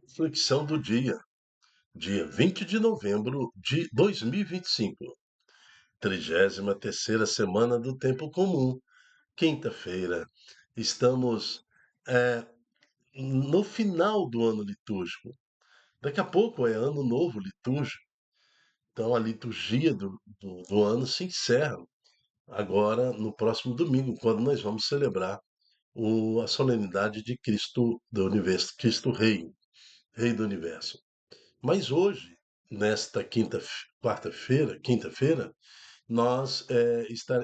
Reflexão do dia 20 de novembro de 2025, 33ª semana do Tempo Comum, quinta-feira. Estamos eh, no final do ano litúrgico. Daqui a pouco é ano novo litúrgico, então a liturgia do ano se encerra agora no próximo domingo, quando nós vamos celebrar a solenidade de Cristo do Universo, Cristo Rei, Rei do Universo. Mas hoje, nesta quinta-feira, nós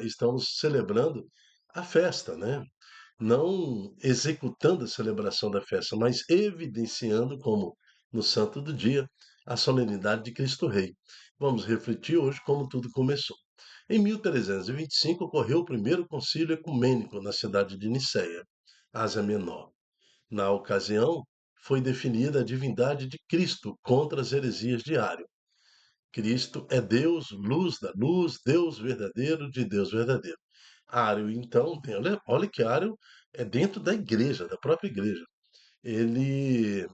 estamos celebrando a festa, né? Não executando a celebração da festa, mas evidenciando como no santo do dia a solenidade de Cristo Rei. Vamos refletir hoje como tudo começou. Em 1325 ocorreu o primeiro concílio ecumênico na cidade de Nicéia, Ásia Menor. Na ocasião, foi definida a divindade de Cristo contra as heresias de Ário. Cristo é Deus, luz da luz, Deus verdadeiro de Deus verdadeiro. Ário, então, olha que Ário é dentro da igreja, da própria igreja. Ele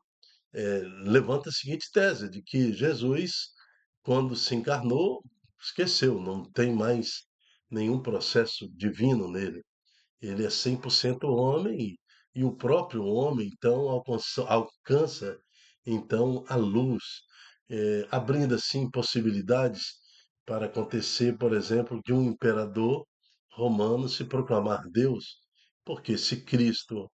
levanta a seguinte tese, de que Jesus, quando se encarnou, esqueceu, não tem mais nenhum processo divino nele. Ele é 100% homem e o próprio homem, então, alcança então a luz, abrindo assim possibilidades para acontecer, por exemplo, de um imperador romano se proclamar Deus, porque se Cristo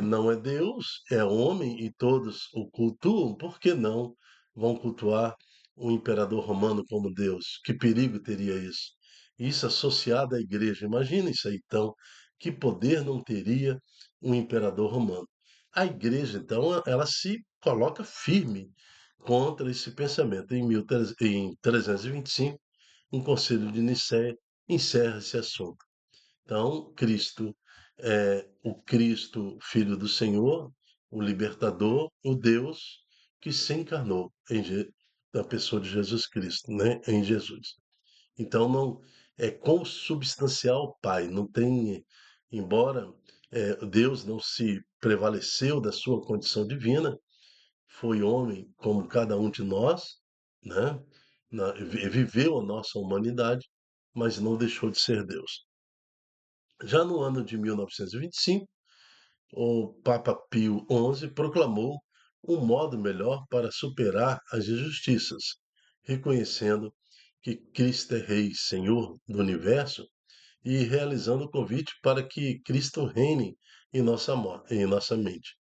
não é Deus, é homem e todos o cultuam, por que não vão cultuar o imperador romano como Deus? Que perigo teria isso? Isso associado à igreja. Imagina isso aí, então, que poder não teria um imperador romano? A igreja, então, ela se coloca firme contra esse pensamento. Em 325, um conselho de Nicéia encerra esse assunto. Então, Cristo é o Cristo, Filho do Senhor, o libertador, o Deus que se encarnou na pessoa de Jesus Cristo, né? Em Jesus. Então, não é consubstancial ao Pai, não tem, embora Deus não se prevaleceu da sua condição divina, foi homem como cada um de nós, né? Viveu a nossa humanidade, mas não deixou de ser Deus. Já no ano de 1925, o Papa Pio XI proclamou um modo melhor para superar as injustiças, reconhecendo que Cristo é Rei, Senhor do universo, e realizando o convite para que Cristo reine em nossa mente.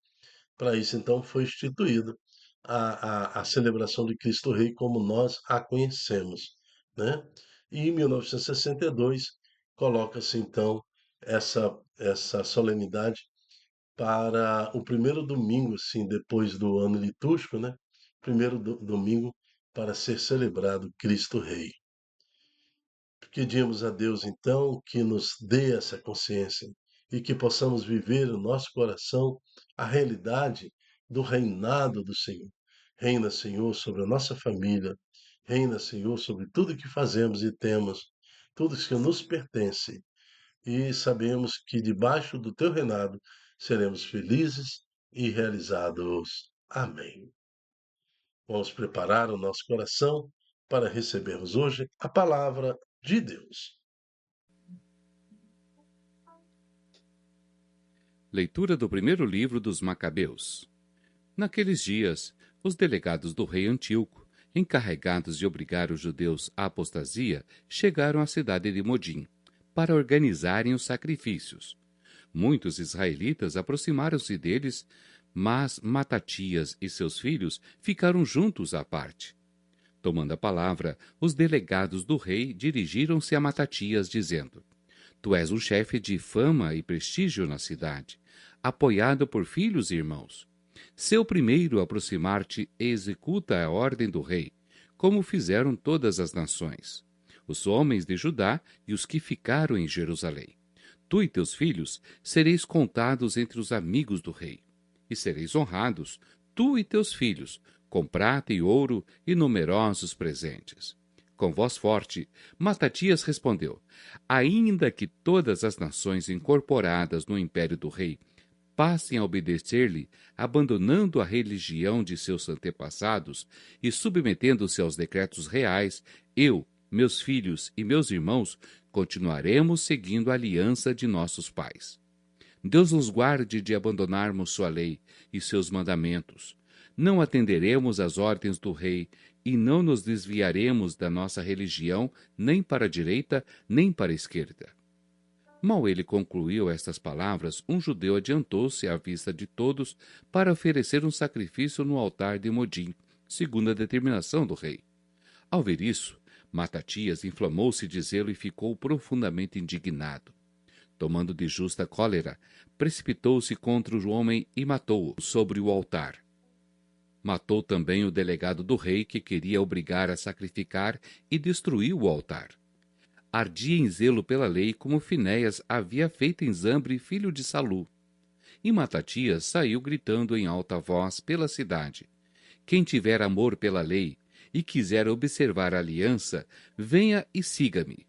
Para isso, então, foi instituída a celebração de Cristo Rei como nós a conhecemos, né? E em 1962 coloca-se então essa solenidade para o primeiro domingo, assim, depois do ano litúrgico, né? Primeiro domingo para ser celebrado Cristo Rei. Pedimos a Deus, então, que nos dê essa consciência e que possamos viver no nosso coração a realidade do reinado do Senhor. Reina, Senhor, sobre a nossa família, reina, Senhor, sobre tudo que fazemos e temos, tudo que nos pertence. E sabemos que debaixo do teu reinado seremos felizes e realizados. Amém. Vamos preparar o nosso coração para recebermos hoje a palavra de Deus. Leitura do primeiro livro dos Macabeus. Naqueles dias, os delegados do rei Antíoco, encarregados de obrigar os judeus à apostasia, chegaram à cidade de Modim, para organizarem os sacrifícios. Muitos israelitas aproximaram-se deles, mas Matatias e seus filhos ficaram juntos à parte. Tomando a palavra, os delegados do rei dirigiram-se a Matatias, dizendo: Tu és um chefe de fama e prestígio na cidade, apoiado por filhos e irmãos. Se o primeiro aproximar-te, executa a ordem do rei, como fizeram todas as nações, os homens de Judá e os que ficaram em Jerusalém. Tu e teus filhos sereis contados entre os amigos do rei, e sereis honrados, tu e teus filhos, com prata e ouro e numerosos presentes. Com voz forte, Matatias respondeu: Ainda que todas as nações incorporadas no império do rei passem a obedecer-lhe, abandonando a religião de seus antepassados e submetendo-se aos decretos reais, eu, meus filhos e meus irmãos continuaremos seguindo a aliança de nossos pais. Deus nos guarde de abandonarmos sua lei e seus mandamentos. Não atenderemos às ordens do rei e não nos desviaremos da nossa religião nem para a direita nem para a esquerda. Mal ele concluiu estas palavras, um judeu adiantou-se à vista de todos para oferecer um sacrifício no altar de Modim, segundo a determinação do rei. Ao ver isso, Matatias inflamou-se de zelo e ficou profundamente indignado. Tomando de justa cólera, precipitou-se contra o homem e matou-o sobre o altar. Matou também o delegado do rei que queria obrigar a sacrificar e destruiu o altar. Ardia em zelo pela lei como Finéias havia feito em Zambre, filho de Salu. E Matatias saiu gritando em alta voz pela cidade: Quem tiver amor pela lei e quiser observar a aliança, venha e siga-me.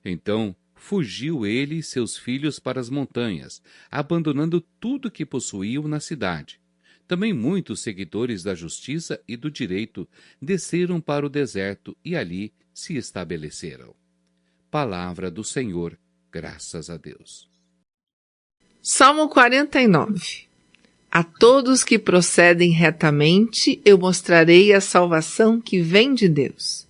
Então fugiu ele e seus filhos para as montanhas, abandonando tudo que possuíam na cidade. Também muitos seguidores da justiça e do direito desceram para o deserto e ali se estabeleceram. Palavra do Senhor, graças a Deus. Salmo 49. A todos que procedem retamente, eu mostrarei a salvação que vem de Deus.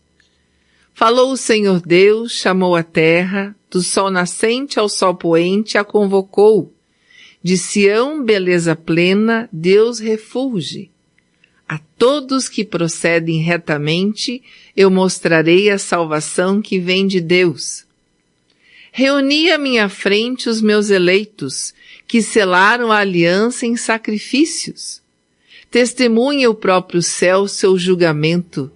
Falou o Senhor Deus, chamou a terra, do sol nascente ao sol poente a convocou. De Sião, beleza plena, Deus refulge. A todos que procedem retamente, eu mostrarei a salvação que vem de Deus. Reuni à minha frente os meus eleitos, que selaram a aliança em sacrifícios. Testemunha o próprio céu seu julgamento,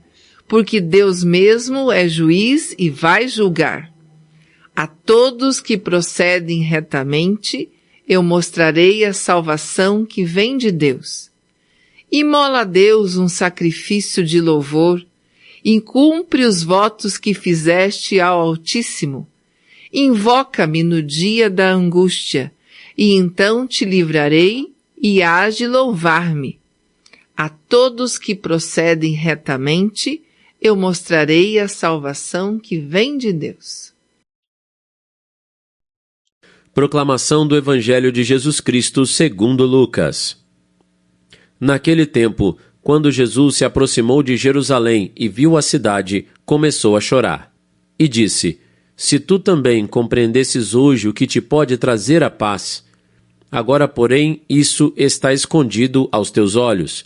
porque Deus mesmo é juiz e vai julgar. A todos que procedem retamente, eu mostrarei a salvação que vem de Deus. Imola a Deus um sacrifício de louvor, e cumpre os votos que fizeste ao Altíssimo. Invoca-me no dia da angústia, e então te livrarei e hás de louvar-me. A todos que procedem retamente, eu mostrarei a salvação que vem de Deus. Proclamação do Evangelho de Jesus Cristo segundo Lucas. Naquele tempo, quando Jesus se aproximou de Jerusalém e viu a cidade, começou a chorar. E disse: Se tu também compreendesses hoje o que te pode trazer a paz. Agora, porém, isso está escondido aos teus olhos.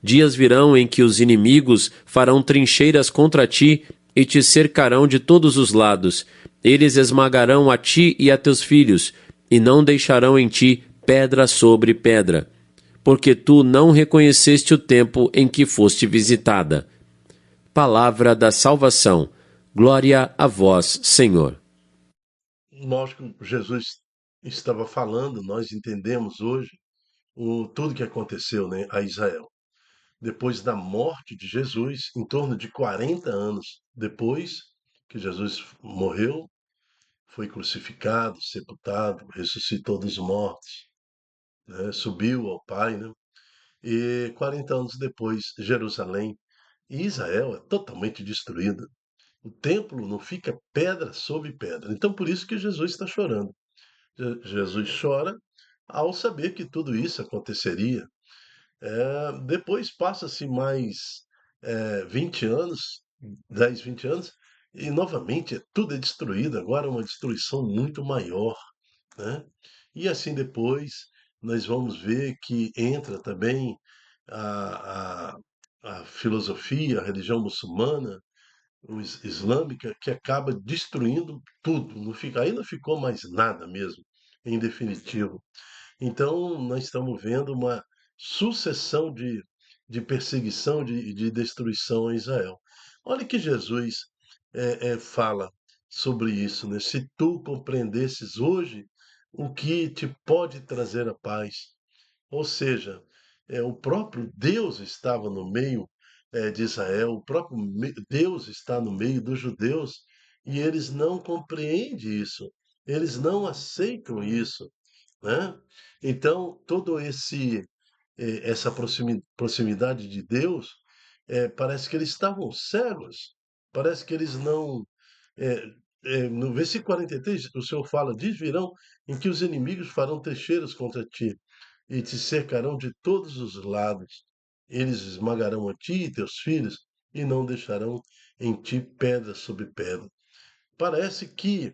Dias virão em que os inimigos farão trincheiras contra ti e te cercarão de todos os lados. Eles esmagarão a ti e a teus filhos, e não deixarão em ti pedra sobre pedra, porque tu não reconheceste o tempo em que foste visitada. Palavra da salvação. Glória a vós, Senhor. Lógico, Jesus estava falando, nós entendemos hoje tudo que aconteceu, né, a Israel. Depois da morte de Jesus, em torno de 40 anos depois que Jesus morreu, foi crucificado, sepultado, ressuscitou dos mortos, né, subiu ao Pai, né? E 40 anos depois, Jerusalém e Israel é totalmente destruída. O templo não fica pedra sobre pedra. Então, por isso que Jesus está chorando. Jesus chora ao saber que tudo isso aconteceria. Depois passa-se mais 20 anos, 10, 20 anos, e novamente tudo é destruído. Agora uma destruição muito maior, né? E assim depois nós vamos ver que entra também a, a, a filosofia, a religião muçulmana, islâmica, que acaba destruindo tudo. Não fica, aí não ficou mais nada mesmo, em definitivo. Então, nós estamos vendo uma sucessão de perseguição, de destruição a Israel. Olha que Jesus fala sobre isso, né? Se tu compreendesses hoje o que te pode trazer a paz. Ou seja, o próprio Deus estava no meio de Israel, o próprio Deus está no meio dos judeus e eles não compreendem isso, eles não aceitam isso. né? Então, todo essa proximidade de Deus, parece que eles estavam cegos, parece que eles não. é, no versículo 43, o Senhor fala: diz virão em que os inimigos farão trecheiras contra ti e te cercarão de todos os lados. Eles esmagarão a ti e teus filhos e não deixarão em ti pedra sobre pedra. Parece que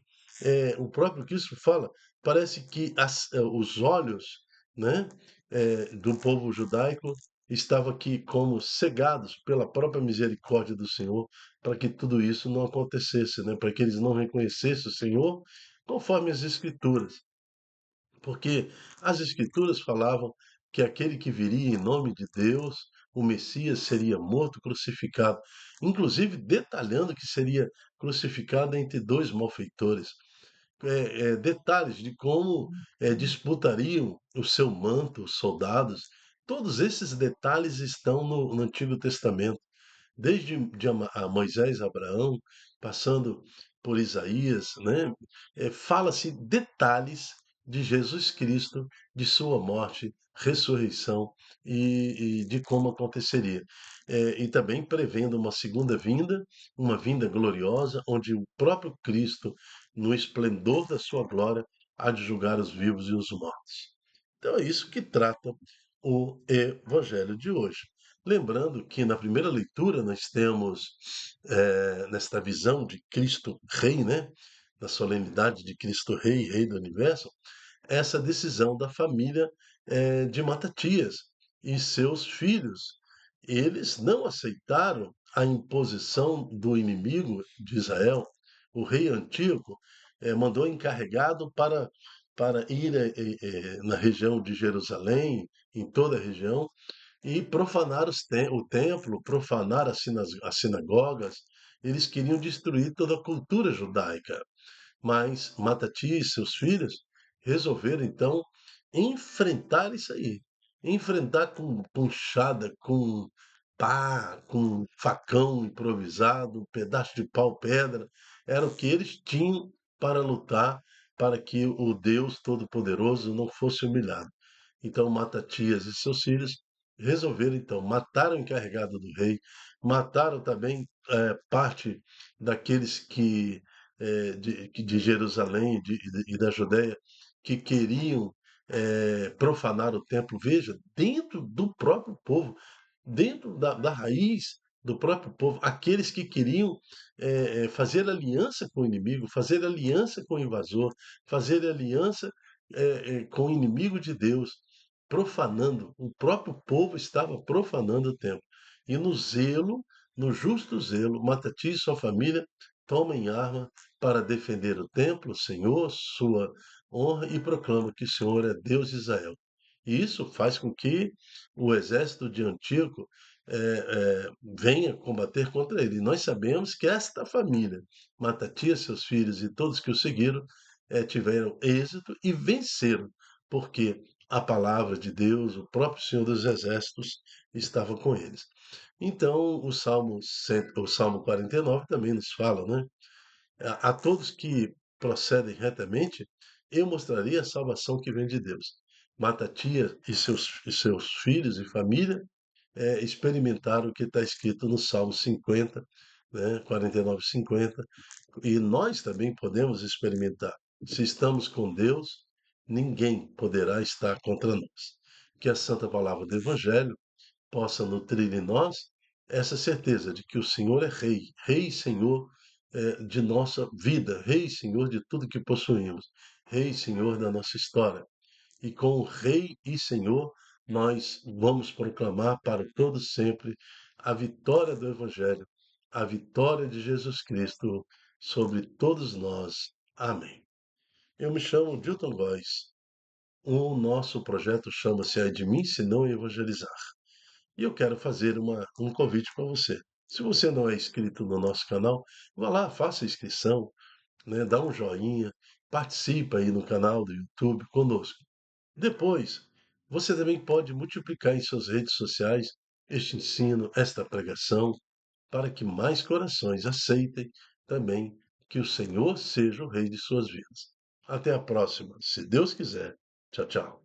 o próprio Cristo fala, parece que os olhos, né, do povo judaico estavam aqui como cegados pela própria misericórdia do Senhor, para que tudo isso não acontecesse, né, para que eles não reconhecessem o Senhor conforme as Escrituras. Porque as Escrituras falavam que aquele que viria em nome de Deus, o Messias, seria morto, crucificado, inclusive detalhando que seria crucificado entre dois malfeitores. Detalhes de como disputariam o seu manto, os soldados. Todos esses detalhes estão no Antigo Testamento desde a Moisés, Abraão, passando por Isaías, né? Fala-se detalhes de Jesus Cristo, de sua morte, ressurreição e de como aconteceria. E também prevendo uma segunda vinda, uma vinda gloriosa, onde o próprio Cristo, no esplendor da sua glória, há de julgar os vivos e os mortos. Então é isso que trata o Evangelho de hoje. Lembrando que na primeira leitura nós temos, nesta visão de Cristo Rei, né? Da solenidade de Cristo Rei, Rei do Universo, essa decisão da família de Matatias e seus filhos. Eles não aceitaram a imposição do inimigo de Israel. O rei Antíoco mandou encarregado para ir na região de Jerusalém, em toda a região, e profanar o templo, profanar as sinagogas. Eles queriam destruir toda a cultura judaica. Mas Matatias e seus filhos resolveram então enfrentar isso aí. Enfrentar com punchada, com pá, com facão improvisado, um pedaço de pau-pedra. Era o que eles tinham para lutar para que o Deus Todo-Poderoso não fosse humilhado. Então Matatias e seus filhos resolveram então matar o encarregado do rei, mataram também parte daqueles de Jerusalém e da Judéia que queriam profanar o templo. Veja, dentro do próprio povo, dentro da raiz do próprio povo, aqueles que queriam fazer aliança com o inimigo, fazer aliança com o invasor, fazer aliança com o inimigo de Deus, profanando, o próprio povo estava profanando o templo. E no zelo, no justo zelo, Matatias e sua família tomam arma para defender o templo, o Senhor, sua honra e proclamam que o Senhor é Deus de Israel. E isso faz com que o exército de Antíoco venha combater contra ele. E nós sabemos que esta família, Matatias, seus filhos e todos que o seguiram, tiveram êxito e venceram, porque a palavra de Deus, o próprio Senhor dos Exércitos, estava com eles. Então, o Salmo 49 também nos fala, né? A todos que procedem retamente, eu mostraria a salvação que vem de Deus. Matatia e seus filhos e família experimentaram o que está escrito no Salmo 50, né, 49, 50, e nós também podemos experimentar. Se estamos com Deus, ninguém poderá estar contra nós. Que a santa palavra do Evangelho possa nutrir em nós essa certeza de que o Senhor é Rei, Rei e Senhor de nossa vida, Rei e Senhor de tudo que possuímos, Rei e Senhor da nossa história. E com o Rei e Senhor, nós vamos proclamar para todos sempre a vitória do Evangelho, a vitória de Jesus Cristo sobre todos nós. Amém. Eu me chamo Dilton Góes. O nosso projeto chama-se Ai de mim, se não evangelizar. E eu quero fazer um convite para você. Se você não é inscrito no nosso canal, vá lá, faça a inscrição, né, dá um joinha, participa aí no canal do YouTube conosco. Depois, você também pode multiplicar em suas redes sociais este ensino, esta pregação, para que mais corações aceitem também que o Senhor seja o Rei de suas vidas. Até a próxima, se Deus quiser. Tchau, tchau.